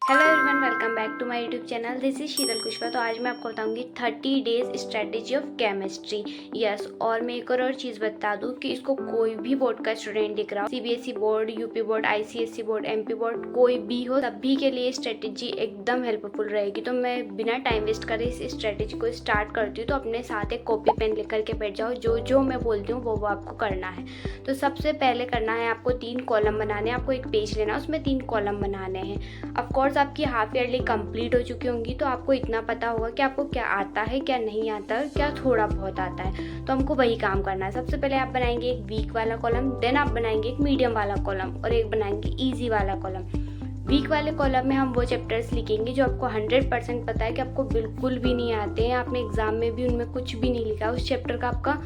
Hello everyone, welcome back to my YouTube channel. This is Sheetal Kushwa. तो आज मैं आपको बताऊंगी 30 days strategy of chemistry. Yes, और मैं एक और चीज़ बता दूं कि इसको कोई भी बोर्ड का स्टूडेंट दिख रहा हो, CBSE board, UP board, ICSE board, MP board, कोई भी हो, सभी के लिए स्ट्रेटेजी एकदम हेल्पफुल रहेगी। तो मैं बिना टाइम वेस्ट करे इस स्ट्रेटेजी को स्टार्ट करती हूँ। तो अपने साथ एक कॉपी पेन लेकर के बैठ जाओ, जो जो मैं बोलती हूँ वो आपको करना है। तो सबसे पहले करना है आपको 3 कॉलम बनाने हैं। आपको एक पेज लेना है, उसमें 3 कॉलम बनाने हैं। ऑफकोर्स आपकी हाफ ईयरली कंप्लीट हो चुकी होंगी, तो आपको इतना पता होगा कि आपको क्या आता है, क्या नहीं आता है, क्या थोड़ा बहुत आता है। तो हमको वही काम करना है। सबसे पहले आप बनाएंगे एक वीक वाला कॉलम, देन आप बनाएंगे एक मीडियम वाला कॉलम और एक बनाएंगे ईजी वाला कॉलम। वीक वाले कॉलम में हम वो चैप्टर्स लिखेंगे जो आपको 100% पता है कि आपको बिल्कुल भी नहीं आते हैं, आपने एग्जाम में भी उनमें कुछ भी नहीं लिखा, उस चैप्टर का आपका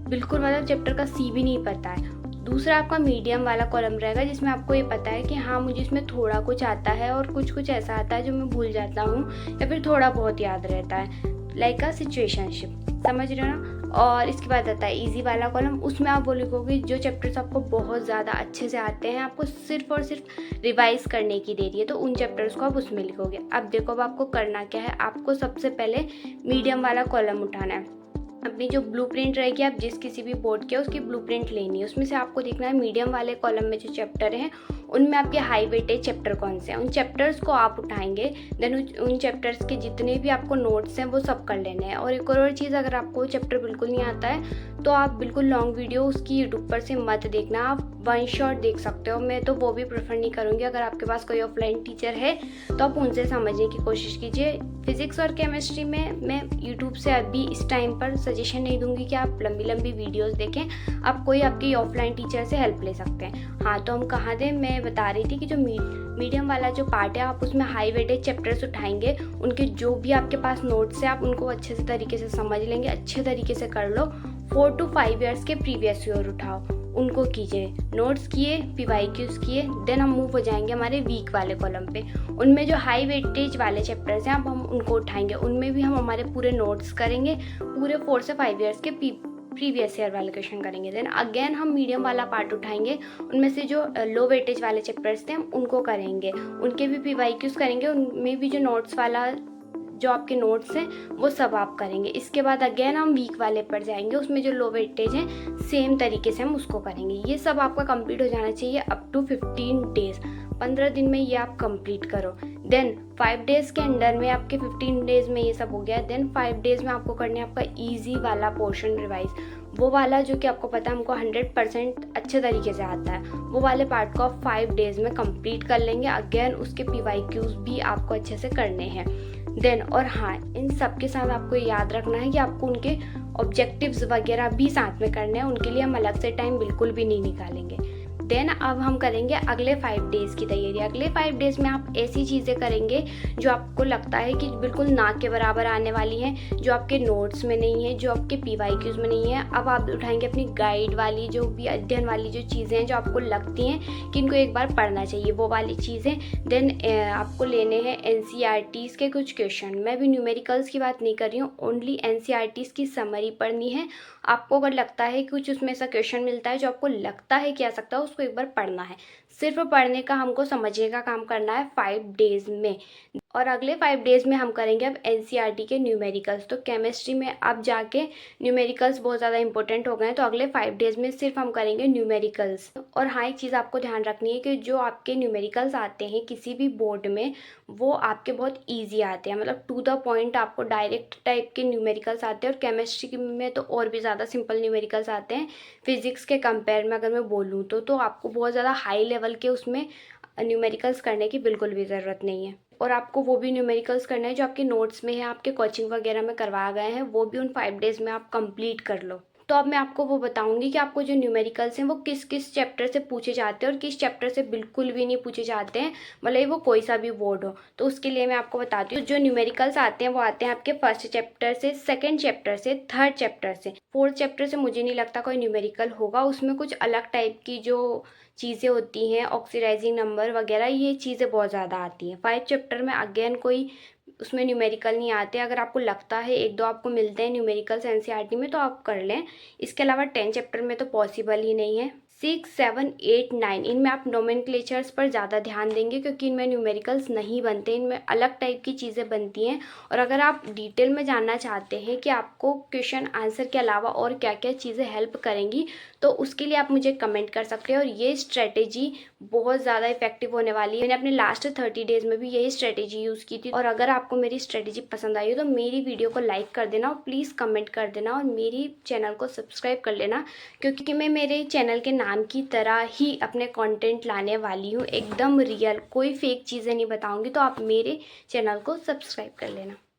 बिल्कुल मतलब चैप्टर का सी भी नहीं पता है। दूसरा आपका मीडियम वाला कॉलम रहेगा, जिसमें आपको ये पता है कि हाँ, मुझे इसमें थोड़ा कुछ आता है और कुछ कुछ ऐसा आता है जो मैं भूल जाता हूँ या फिर थोड़ा बहुत याद रहता है, लाइक अ सिचुएशनशिप। समझ रहे हो ना। और इसके बाद आता है इजी वाला कॉलम। उसमें आप वो लिखोगे जो चैप्टर्स आपको बहुत ज़्यादा अच्छे से आते हैं, आपको सिर्फ और सिर्फ रिवाइज करने की देरी है, तो उन चैप्टर्स को आप उसमें लिखोगे। अब देखो, अब आपको करना क्या है। आपको सबसे पहले मीडियम वाला कॉलम उठाना है। अपनी जो ब्लूप्रिंट रहेगी, आप जिस किसी भी बोर्ड के उसकी ब्लूप्रिंट लेनी है। उसमें से आपको देखना है मीडियम वाले कॉलम में जो चैप्टर हैं उनमें आपके हाई वेटेज चैप्टर कौन से हैं। उन चैप्टर्स को आप उठाएंगे, देन उन चैप्टर्स के जितने भी आपको नोट्स हैं वो सब कर लेने हैं। और एक और चीज़, अगर आपको चैप्टर बिल्कुल नहीं आता है तो आप बिल्कुल लॉन्ग वीडियो उसकी यूट्यूब पर से मत देखना, आप वन शॉट देख सकते हो। मैं तो वो भी प्रेफर नहीं करूँगी। अगर आपके पास कोई ऑफलाइन टीचर है तो आप उनसे समझने की कोशिश कीजिए। फिजिक्स और केमिस्ट्री में मैं यूट्यूब से अभी इस टाइम पर सजेशन नहीं दूंगी कि आप लंबी लंबी वीडियोस देखें। आप कोई आपकी ऑफलाइन टीचर से हेल्प ले सकते हैं। हाँ, तो हम कहाँ थे, मैं बता रही थी कि जो मीडियम वाला जो पार्ट है, आप उसमें हाई वेटेज चैप्टर्स उठाएंगे। उनके जो भी आपके पास नोट्स हैं आप उनको अच्छे से तरीके से समझ लेंगे, अच्छे तरीके से कर लो। 4 to 5 ईयर्स के प्रीवियस ईयर उठाओ, उनको कीजिए, नोट्स किए, पीवाईक्यूज किए। देन हम मूव हो जाएंगे हमारे वीक वाले कॉलम पे। उनमें जो हाई वेटेज वाले चैप्टर्स हैं अब हम उनको उठाएंगे। उनमें भी हम हमारे पूरे नोट्स करेंगे, पूरे 4 से 5 ईयर्स के प्रीवियस ईयर वाले क्वेश्चन करेंगे। देन अगेन हम मीडियम वाला पार्ट उठाएंगे। उनमें से जो लो वेटेज वाले चैप्टर्स थे हम उनको करेंगे, उनके भी पीवाईक्यूज करेंगे, उनमें भी जो नोट्स वाला जो आपके नोट्स हैं वो सब आप करेंगे। इसके बाद अगेन हम वीक वाले पर जाएंगे, उसमें जो लो वेटेज हैं सेम तरीके से हम उसको करेंगे। ये सब आपका कंप्लीट हो जाना चाहिए अप टू 15 डेज। 15 दिन में ये आप कंप्लीट करो। देन 5 डेज़ के अंडर में आपके 15 डेज़ में ये सब हो गया। देन 5 डेज़ में आपको करना है आपका ईजी वाला पोर्शन रिवाइज, वो वाला जो कि आपको पता है हमको 100% अच्छे तरीके से आता है। वो वाले पार्ट को आप 5 डेज़ में कंप्लीट कर लेंगे। अगेन उसके पीवाईक्यूज भी आपको अच्छे से करने हैं। देन और हाँ, इन सब के साथ आपको याद रखना है कि आपको उनके ऑब्जेक्टिव्स वगैरह भी साथ में करने हैं। उनके लिए हम अलग से टाइम बिल्कुल भी नहीं निकालेंगे। देन अब हम करेंगे अगले 5 डेज़ की तैयारी। अगले 5 डेज़ में आप ऐसी चीज़ें करेंगे जो आपको लगता है कि बिल्कुल ना के बराबर आने वाली हैं, जो आपके नोट्स में नहीं है, जो आपके पीवाईक्यूज में नहीं है। अब आप उठाएंगे अपनी गाइड वाली जो भी अध्ययन वाली जो चीज़ें हैं जो आपको लगती हैं कि इनको एक बार पढ़ना चाहिए, वो वाली चीज़ें। देन आपको लेने हैं एनसीईआरटीज़ के कुछ क्वेश्चन। मैं भी न्यूमेरिकल्स की बात नहीं कर रही हूँ, ओनली एनसीईआरटीज़ की समरी पढ़नी है। आपको अगर लगता है कि कुछ उसमें ऐसा क्वेश्चन मिलता है जो आपको लगता है कि आ सकता है, उसको एक बार पढ़ना है। सिर्फ पढ़ने का हमको समझने का काम करना है 5 डेज़ में। और अगले 5 डेज़ में हम करेंगे अब एनसीईआरटी के न्यूमेरिकल्स। तो केमिस्ट्री में अब जाके न्यूमेरिकल्स बहुत ज़्यादा इंपॉर्टेंट हो गए हैं, तो अगले 5 डेज़ में सिर्फ हम करेंगे न्यूमेरिकल्स। और हाँ, एक चीज़ आपको ध्यान रखनी है कि जो आपके न्यूमेरिकल्स आते हैं किसी भी बोर्ड में, वो आपके बहुत ईजी आते हैं, मतलब टू द पॉइंट आपको डायरेक्ट टाइप के न्यूमेरिकल्स आते हैं। और केमिस्ट्री में तो और भी ज़्यादा सिंपल न्यूमेरिकल्स आते हैं। फिजिक्स के कंपेयर में अगर मैं बोलूँ तो आपको बहुत ज़्यादा हाई लेवल के उसमें न्यूमेरिकल्स करने की बिल्कुल भी ज़रूरत नहीं है। और आपको वो भी न्यूमेरिकल्स करना है जो आपके नोट्स में है, आपके कोचिंग वगैरह में करवाए गए हैं, वो भी उन 5 डेज़ में आप कंप्लीट कर लो। तो अब मैं आपको वो बताऊंगी कि आपको जो न्यूमेरिकल्स हैं वो किस किस चैप्टर से पूछे जाते हैं और किस चैप्टर से बिल्कुल भी नहीं पूछे जाते हैं, भले ही वो कोई सा भी बोर्ड हो। तो उसके लिए मैं आपको बताती हूँ, जो न्यूमेरिकल्स आते हैं वो आते हैं आपके फर्स्ट चैप्टर से, सेकंड चैप्टर से, थर्ड चैप्टर से। फोर्थ चैप्टर से मुझे नहीं लगता कोई न्यूमेरिकल होगा, उसमें कुछ अलग टाइप की जो चीज़ें होती हैं, ऑक्सीडाइजिंग नंबर वगैरह, ये चीज़ें बहुत ज़्यादा आती हैं। 5 चैप्टर में अगेन कोई उसमें न्यूमेरिकल नहीं आते। अगर आपको लगता है एक दो आपको मिलते हैं न्यूमेरिकल्स एनसीईआरटी में तो आप कर लें। इसके अलावा 10 चैप्टर में तो पॉसिबल ही नहीं है। 6, 7, 8, 9 इनमें आप नोमेनक्लेचर्स पर ज़्यादा ध्यान देंगे क्योंकि इनमें न्यूमेरिकल्स नहीं बनते, इनमें अलग टाइप की चीज़ें बनती हैं। और अगर आप डिटेल में जानना चाहते हैं कि आपको क्वेश्चन आंसर के अलावा और क्या क्या चीज़ें हेल्प करेंगी तो उसके लिए आप मुझे कमेंट कर सकते हैं। और ये स्ट्रेटेजी बहुत ज़्यादा इफेक्टिव होने वाली है। मैंने अपने लास्ट 30 डेज़ में भी यही स्ट्रेटेजी यूज़ की थी। और अगर आपको मेरी स्ट्रेटेजी पसंद आई हो तो मेरी वीडियो को लाइक कर देना और प्लीज़ कमेंट कर देना और मेरी चैनल को सब्सक्राइब कर लेना, क्योंकि मैं मेरे चैनल के नाम की तरह ही अपने कंटेंट लाने वाली हूँ, एकदम रियल, कोई फेक चीज़ें नहीं बताऊँगी। तो आप मेरे चैनल को सब्सक्राइब कर लेना।